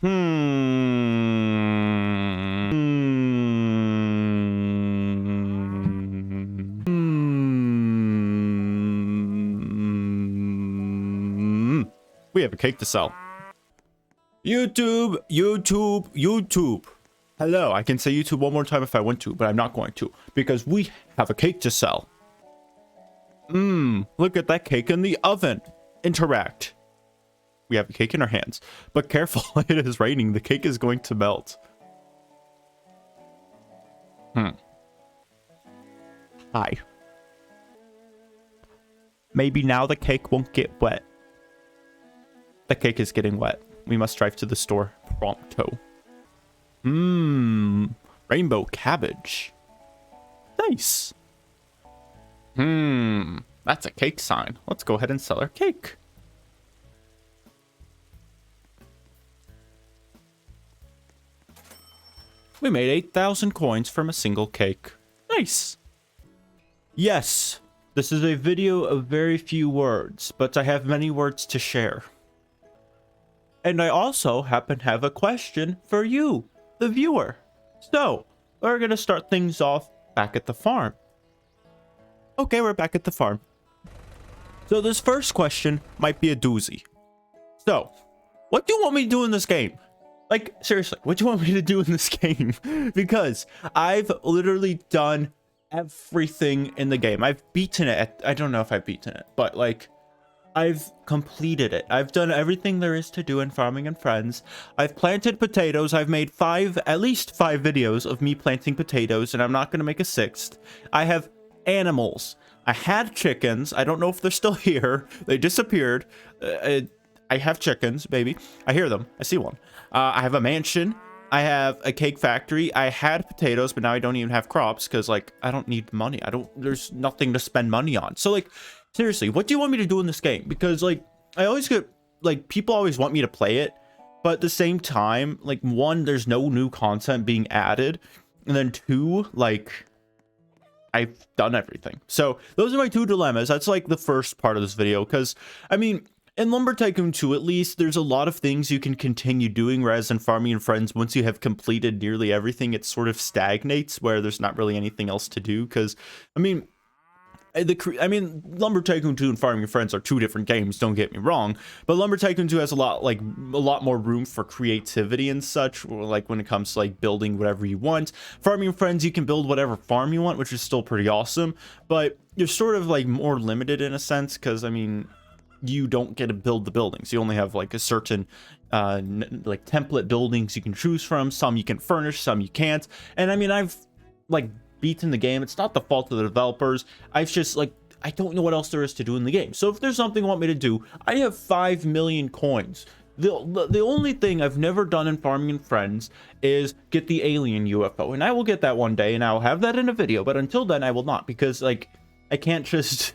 We have a cake to sell. YouTube, YouTube, YouTube. Hello, I can say YouTube one more time if I want to, but I'm not going to because we have a cake to sell. Look at that cake in the oven. Interact. We have a cake in our hands, but careful, it is raining. The cake is going to melt. Hi. Maybe now the cake won't get wet. The cake is getting wet. We must drive to the store pronto. Rainbow cabbage. Nice. That's a cake sign. Let's go ahead and sell our cake. We made 8,000 coins from a single cake. Nice. Yes, this is a video of very few words, but I have many words to share. And I also happen to have a question for you, the viewer. So, we're going to start things off back at the farm. Okay, we're back at the farm. So this first question might be a doozy. So, what do you want me to do in this game? Like, seriously, what do you want me to do in this game? Because I've literally done everything in the game. I've beaten it. I don't know if I've beaten it, but like, I've completed it. I've done everything there is to do in Farming and Friends. I've planted potatoes. I've made at least five videos of me planting potatoes, and I'm not going to make a sixth. I have animals. I had chickens. I don't know if they're still here. They disappeared. I have chickens, baby. I hear them. I see one. I have a mansion. I have a cake factory. I had potatoes, but now I don't even have crops because, like, I don't need money. There's nothing to spend money on. So, like, seriously, what do you want me to do in this game? Because, like, I always get, like, people always want me to play it, but at the same time, like, one, there's no new content being added, and then two, like, I've done everything. So those are my two dilemmas. That's like the first part of this video, because I mean, in Lumber Tycoon 2, at least, there's a lot of things you can continue doing, whereas in Farming and Friends, once you have completed nearly everything, it sort of stagnates, where there's not really anything else to do, because, I mean, Lumber Tycoon 2 and Farming and Friends are two different games, don't get me wrong, but Lumber Tycoon 2 has a lot more room for creativity and such, like when it comes to like building whatever you want. Farming and Friends, you can build whatever farm you want, which is still pretty awesome, but you're sort of like more limited in a sense, because I mean, you don't get to build the buildings. You only have like a certain like template buildings you can choose from. Some you can furnish, some you can't, and I mean, I've like beaten the game. It's not the fault of the developers. I've just like, I don't know what else there is to do in the game. So if there's something you want me to do, I have 5 million coins. The only thing I've never done in Farming and Friends is get the alien UFO, and I will get that one day, and I'll have that in a video, but until then I will not, because like, I can't just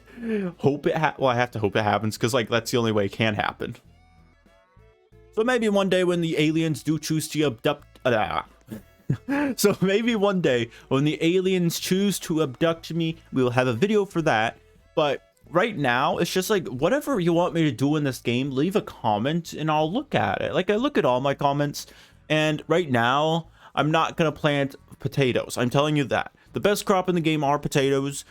hope it well, I have to hope it happens, because like, that's the only way it can happen. So maybe one day when the aliens do choose to abduct so maybe one day when the aliens choose to abduct me, we will have a video for that. But right now, it's just like, whatever you want me to do in this game, leave a comment and I'll look at it. Like, I look at all my comments, and right now, I'm not going to plant potatoes. I'm telling you that. The best crop in the game are potatoes.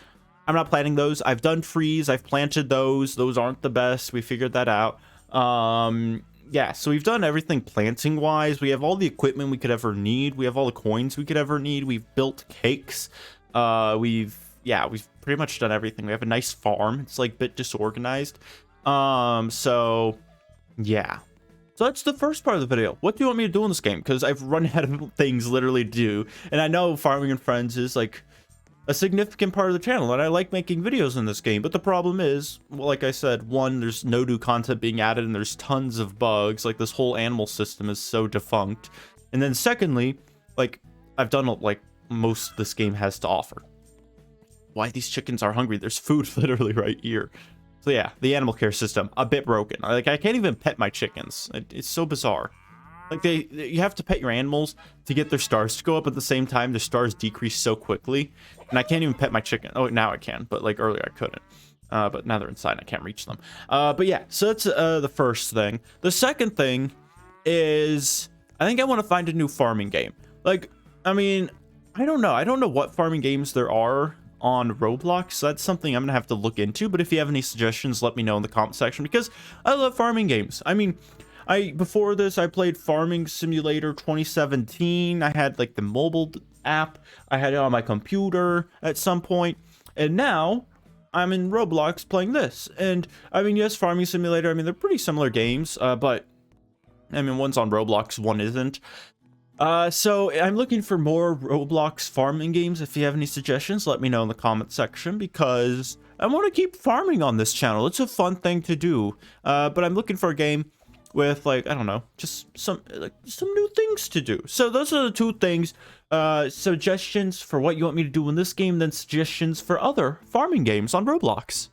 I'm not planting those. I've done freeze. I've planted those. Those aren't the best. We figured that out. Yeah, so we've done everything planting wise. We have all the equipment we could ever need. We have all the coins we could ever need. We've built cakes. We've pretty much done everything. We have a nice farm. It's like a bit disorganized. So yeah. So that's the first part of the video. What do you want me to do in this game? Because I've run out of things literally to do. And I know Farming and Friends is like a significant part of the channel, and I like making videos in this game, but the problem is, well, like I said, one, there's no new content being added, and there's tons of bugs. Like, this whole animal system is so defunct. And then secondly, like, I've done like most this game has to offer. Why these chickens are hungry? There's food literally right here. So yeah, the animal care system, a bit broken. Like, I can't even pet my chickens. It's so bizarre. Like, you have to pet your animals to get their stars to go up. At the same time, their stars decrease so quickly, and I can't even pet my chicken. Oh, now I can, but like earlier I couldn't. But now they're inside, I can't reach them. But yeah, so that's the first thing. The second thing is I think I want to find a new farming game. Like, I mean, I don't know. I don't know what farming games there are on Roblox. So that's something I'm gonna have to look into. But if you have any suggestions, let me know in the comment section, because I love farming games. I mean, before this, I played Farming Simulator 2017. I had like the mobile app. I had it on my computer at some point, and now I'm in Roblox playing this. And I mean, yes, Farming Simulator, I mean, they're pretty similar games, but I mean, one's on Roblox, one isn't. So I'm looking for more Roblox farming games. If you have any suggestions, let me know in the comment section, because I want to keep farming on this channel. It's a fun thing to do. But I'm looking for a game with, like, I don't know, just some new things to do. So those are the two things. Suggestions for what you want me to do in this game, then suggestions for other farming games on Roblox.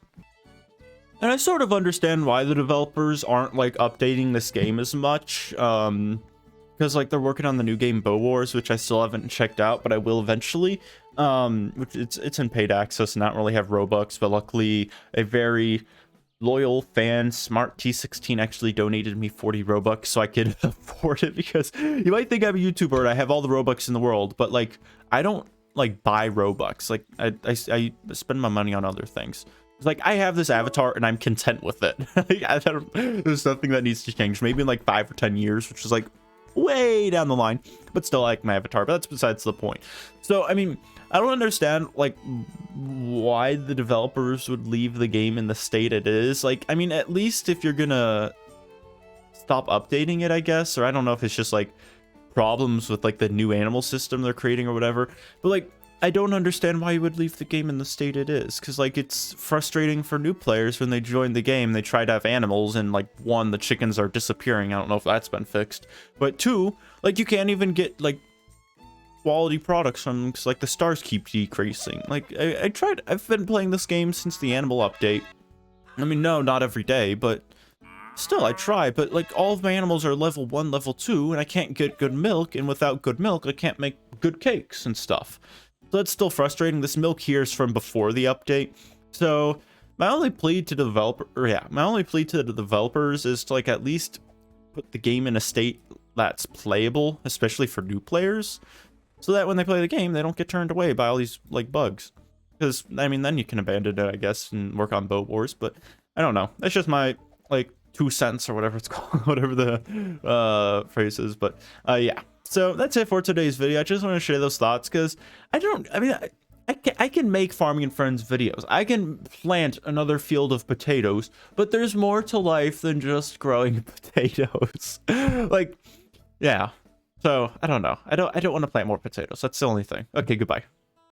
And I sort of understand why the developers aren't like updating this game as much. Because like they're working on the new game Bow Wars, which I still haven't checked out, but I will eventually. Which it's in paid access and not really have Robux, but luckily a very loyal fan, Smart T16, actually donated me 40 Robux so I could afford it, because you might think I'm a YouTuber and I have all the Robux in the world, but like I don't like buy Robux. Like I spend my money on other things. It's like I have this avatar and I'm content with it. There's nothing that needs to change. Maybe in like 5 or 10 years, which is like way down the line, but still like my avatar. But that's besides the point. So I mean, I don't understand like why the developers would leave the game in the state it is. Like, I mean, at least if you're gonna stop updating it, I guess, or I don't know if it's just like problems with like the new animal system they're creating or whatever, but like I don't understand why you would leave the game in the state it is, because like it's frustrating for new players when they join the game. They try to have animals, and like 1, the chickens are disappearing. I don't know if that's been fixed, but 2, like you can't even get like quality products from them because like the stars keep decreasing. Like I've been playing this game since the animal update. I mean, no, not every day, but still I try. But like all of my animals are level 1, level 2, and I can't get good milk, and without good milk I can't make good cakes and stuff. So that's still frustrating. This milk here is from before the update. So my only plea to the developers is to like at least put the game in a state that's playable, especially for new players, so that when they play the game, they don't get turned away by all these like bugs. Because I mean, then you can abandon it, I guess, and work on Bow Wars. But I don't know. That's just my like 2 cents or whatever it's called, whatever the phrase is. But yeah. So that's it for today's video. I just want to share those thoughts, because I can make Farming and Friends videos. I can plant another field of potatoes, but there's more to life than just growing potatoes. Like, yeah. So I don't know. I don't want to plant more potatoes. That's the only thing. Okay, goodbye.